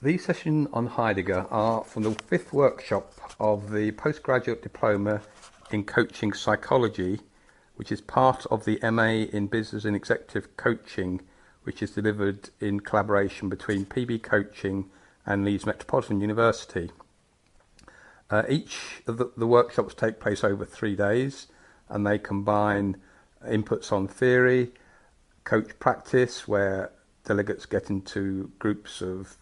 These sessions on Heidegger are from the fifth workshop of the postgraduate diploma in coaching psychology, which is part of the MA in Business and Executive Coaching, which is delivered in collaboration between PB Coaching and Leeds Metropolitan University. Each of the workshops take place over 3 days, and they combine inputs on theory, coach practice, where delegates get into groups of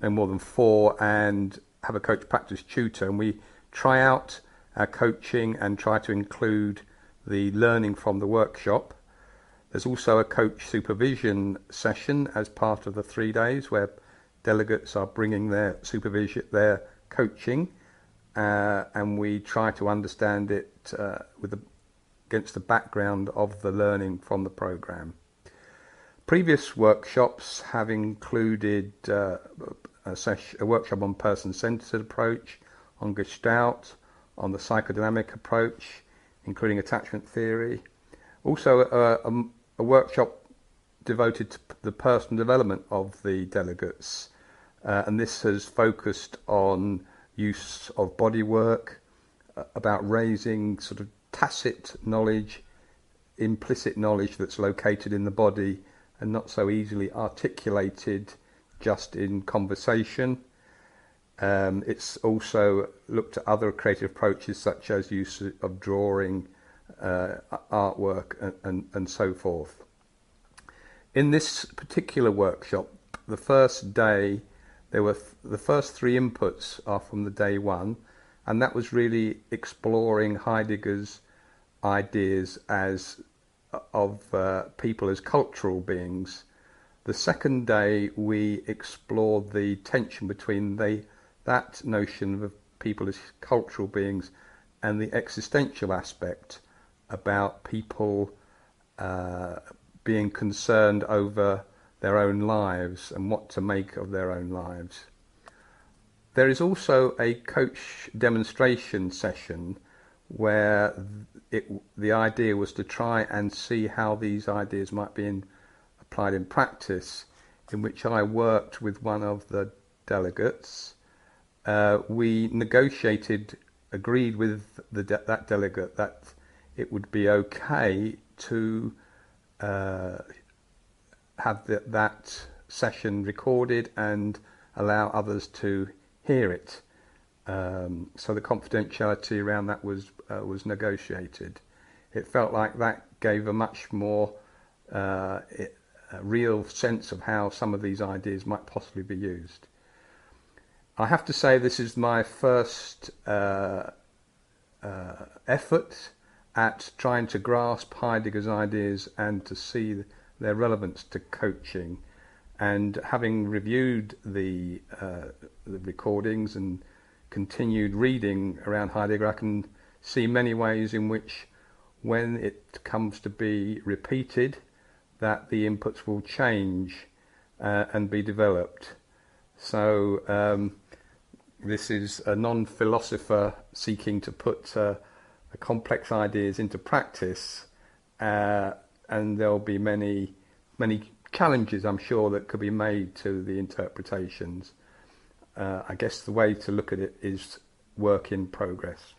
no more than 4 and have a coach practice tutor, and we try out our coaching and try to include the learning from the workshop. There's also a coach supervision session as part of the 3 days where delegates are bringing their supervision, their coaching, and we try to understand it against the background of the learning from the program. Previous workshops have included a workshop on person-centered approach, on Gestalt, on the psychodynamic approach, including attachment theory. Also a workshop devoted to the personal development of the delegates, and this has focused on use of body work, about raising sort of tacit knowledge, implicit knowledge that's located in the body and not so easily articulated just in conversation. It's also looked at other creative approaches such as use of drawing, artwork and so forth. In this particular workshop, the first day, there were the first 3 inputs are from the day 1, and that was really exploring Heidegger's ideas of people as cultural beings. The second day we explored the tension between that notion of people as cultural beings and the existential aspect about people being concerned over their own lives and what to make of their own lives. There is also a coach demonstration session where the idea was to try and see how these ideas might be applied in practice, in which I worked with one of the delegates. We agreed with that delegate that it would be okay to have that session recorded and allow others to hear it. So the confidentiality around that was negotiated. It felt like that gave a much more real sense of how some of these ideas might possibly be used. I have to say this is my first effort at trying to grasp Heidegger's ideas and to see their relevance to coaching. And having reviewed the recordings and continued reading around Heidegger, I can see many ways in which, when it comes to be repeated, that the inputs will change and be developed. So this is a non-philosopher seeking to put complex ideas into practice, and there'll be many challenges, I'm sure, that could be made to the interpretations. I guess the way to look at it is work in progress.